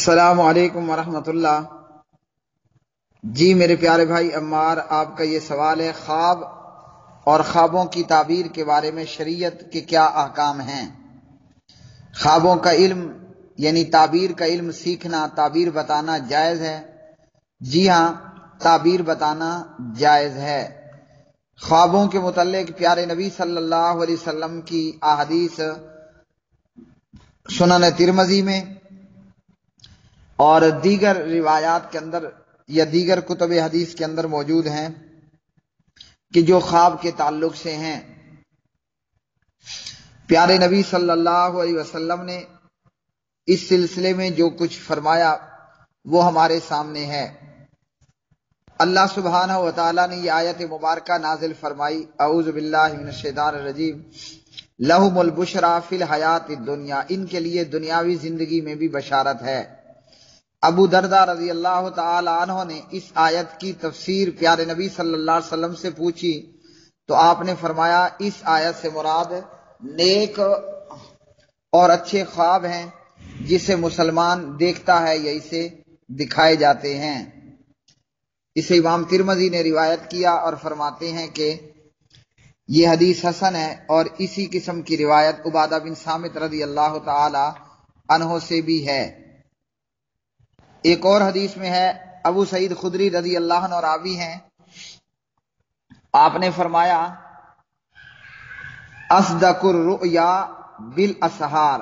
السلام علیکم ورحمۃ اللہ۔ جی میرے پیارے بھائی عمار، آپ کا یہ سوال ہے خواب اور خوابوں کی تعبیر کے بارے میں شریعت کے کیا احکام ہیں؟ خوابوں کا علم یعنی تعبیر کا علم سیکھنا، تعبیر بتانا جائز ہے؟ جی ہاں، تعبیر بتانا جائز ہے۔ خوابوں کے متعلق پیارے نبی صلی اللہ علیہ وسلم کی احادیث سنن ترمذی میں اور دیگر روایات کے اندر یا دیگر کتب حدیث کے اندر موجود ہیں کہ جو خواب کے تعلق سے ہیں۔ پیارے نبی صلی اللہ علیہ وسلم نے اس سلسلے میں جو کچھ فرمایا وہ ہمارے سامنے ہے۔ اللہ سبحانہ و تعالیٰ نے یہ آیت مبارکہ نازل فرمائی، اعوذ باللہ من الشیطان الرجیم، لہم البشریٰ فی الحیات الدنیا، ان کے لیے دنیاوی زندگی میں بھی بشارت ہے۔ ابو درداء رضی اللہ تعالی عنہ نے اس آیت کی تفسیر پیارے نبی صلی اللہ علیہ وسلم سے پوچھی تو آپ نے فرمایا اس آیت سے مراد نیک اور اچھے خواب ہیں جسے مسلمان دیکھتا ہے یا اسے دکھائے جاتے ہیں۔ اسے امام ترمذی نے روایت کیا اور فرماتے ہیں کہ یہ حدیث حسن ہے، اور اسی قسم کی روایت عبادہ بن صامت رضی اللہ تعالی عنہ سے بھی ہے۔ ایک اور حدیث میں ہے، ابو سعید خدری رضی اللہ عنہ راوی ہیں، آپ نے فرمایا اصدق الرؤیا بالاسحار،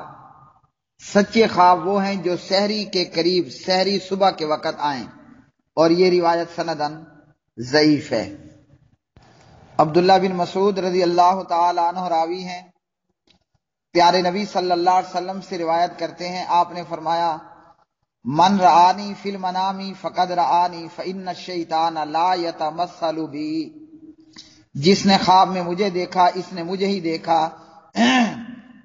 سچے خواب وہ ہیں جو سحری کے قریب، سحری صبح کے وقت آئیں، اور یہ روایت سندن ضعیف ہے۔ عبداللہ بن مسعود رضی اللہ تعالی عنہ راوی ہیں، پیارے نبی صلی اللہ علیہ وسلم سے روایت کرتے ہیں، آپ نے فرمایا من رآنی فی المنام فقد رآنی فإن الشیطان لا یتمثل بی، جس نے خواب میں مجھے دیکھا اس نے مجھے ہی دیکھا،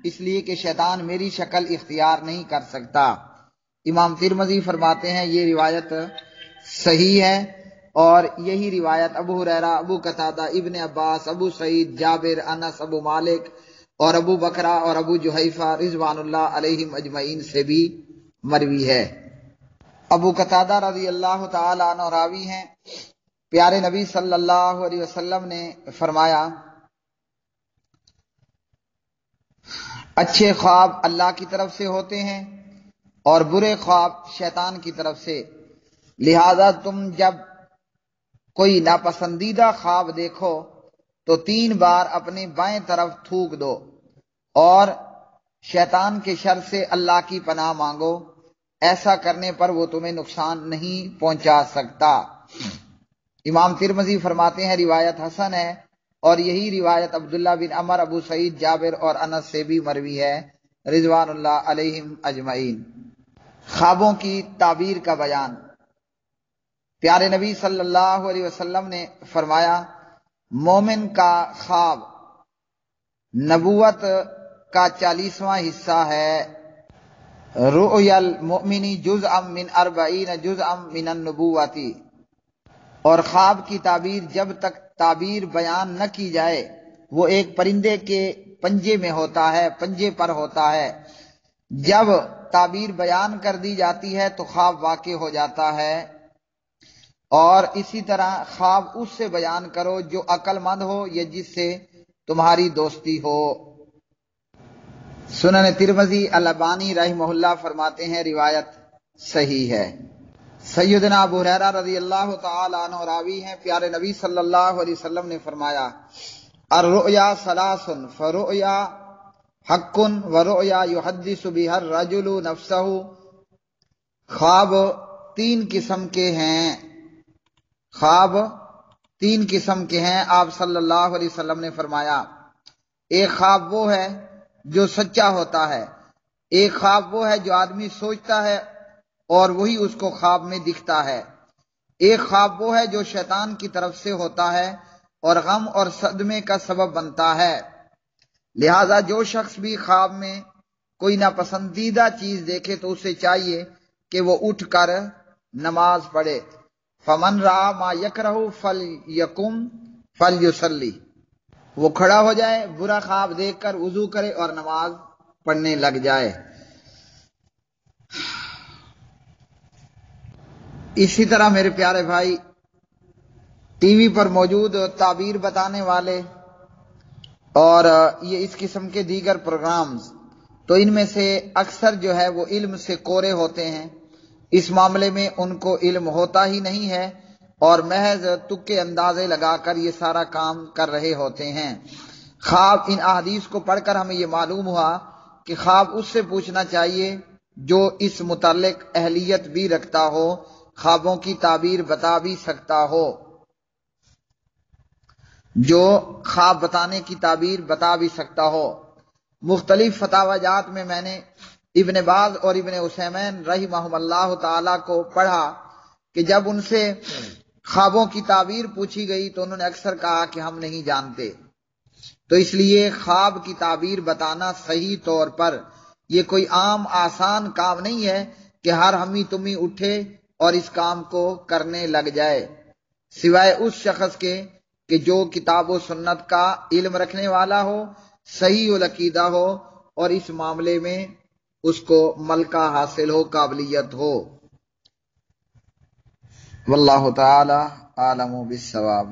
اس لیے کہ شیطان میری شکل اختیار نہیں کر سکتا۔ امام ترمذی فرماتے ہیں یہ روایت صحیح ہے، اور یہی روایت ابو ہریرہ، ابو قتادہ، ابن عباس، ابو سعید، جابر، انس، ابو مالک اور ابو بکرہ اور ابو جحیفہ رضوان اللہ علیہم اجمعین سے بھی مروی ہے۔ ابو قتادہ رضی اللہ تعالی عنہ راوی ہیں، پیارے نبی صلی اللہ علیہ وسلم نے فرمایا اچھے خواب اللہ کی طرف سے ہوتے ہیں اور برے خواب شیطان کی طرف سے، لہذا تم جب کوئی ناپسندیدہ خواب دیکھو تو 3 بار اپنے بائیں طرف تھوک دو اور شیطان کے شر سے اللہ کی پناہ مانگو، ایسا کرنے پر وہ تمہیں نقصان نہیں پہنچا سکتا۔ امام ترمذی فرماتے ہیں روایت حسن ہے، اور یہی روایت عبداللہ بن عمر، ابو سعید، جابر اور انس سے بھی مروی ہے رضوان اللہ علیہم اجمعین۔ خوابوں کی تعبیر کا بیان، پیارے نبی صلی اللہ علیہ وسلم نے فرمایا مومن کا خواب نبوت کا 40واں حصہ ہے۔ رؤیا المؤمن جزءا من 40 جزءا من النبوۃ، اور خواب کی تعبیر جب تک تعبیر بیان نہ کی جائے وہ ایک پرندے کے پنجے میں ہوتا ہے، پنجے پر ہوتا ہے، جب تعبیر بیان کر دی جاتی ہے تو خواب واقع ہو جاتا ہے۔ اور اسی طرح خواب اس سے بیان کرو جو عقل مند ہو یا جس سے تمہاری دوستی ہو۔ سنن ترمذی البانی رحمہ اللہ فرماتے ہیں روایت صحیح ہے۔ سیدنا ابو ہریرہ رضی اللہ تعالی عنہ راوی ہیں، پیارے نبی صلی اللہ علیہ وسلم نے فرمایا الرؤیا ثلاث فرؤیا حق ورؤیا یحدث بها الرجل نفسہ، خواب 3 قسم کے ہیں، خواب 3 قسم کے ہیں۔ آپ صلی اللہ علیہ وسلم نے فرمایا ایک خواب وہ ہے جو سچا ہوتا ہے، ایک خواب وہ ہے جو آدمی سوچتا ہے اور وہی اس کو خواب میں دکھتا ہے، ایک خواب وہ ہے جو شیطان کی طرف سے ہوتا ہے اور غم اور صدمے کا سبب بنتا ہے۔ لہذا جو شخص بھی خواب میں کوئی ناپسندیدہ چیز دیکھے تو اسے چاہیے کہ وہ اٹھ کر نماز پڑھے۔ فمن رأى ما یکرہ فلیقم فلیصلی، وہ کھڑا ہو جائے، برا خواب دیکھ کر وضو کرے اور نماز پڑھنے لگ جائے۔ اسی طرح میرے پیارے بھائی ٹی وی پر موجود تعبیر بتانے والے اور یہ اس قسم کے دیگر پروگرامز، تو ان میں سے اکثر جو ہے وہ علم سے کورے ہوتے ہیں، اس معاملے میں ان کو علم ہوتا ہی نہیں ہے اور محض تکے اندازے لگا کر یہ سارا کام کر رہے ہوتے ہیں۔ خواب، ان احادیث کو پڑھ کر ہمیں یہ معلوم ہوا کہ خواب اس سے پوچھنا چاہیے جو اس متعلق اہلیت بھی رکھتا ہو، خوابوں کی تعبیر بتا بھی سکتا ہو، جو خواب بتانے کی تعبیر بتا بھی سکتا ہو۔ مختلف فتاوی جات میں نے ابن باز اور ابن عثیمین رحمہم اللہ تعالی کو پڑھا کہ جب ان سے خوابوں کی تعبیر پوچھی گئی تو انہوں نے اکثر کہا کہ ہم نہیں جانتے۔ تو اس لیے خواب کی تعبیر بتانا صحیح طور پر یہ کوئی عام آسان کام نہیں ہے کہ ہر ہمی تمی اٹھے اور اس کام کو کرنے لگ جائے، سوائے اس شخص کے کہ جو کتاب و سنت کا علم رکھنے والا ہو، صحیح العقیدہ ہو اور اس معاملے میں اس کو ملکہ حاصل ہو، قابلیت ہو۔ واللہ تعالی عالم بالصواب۔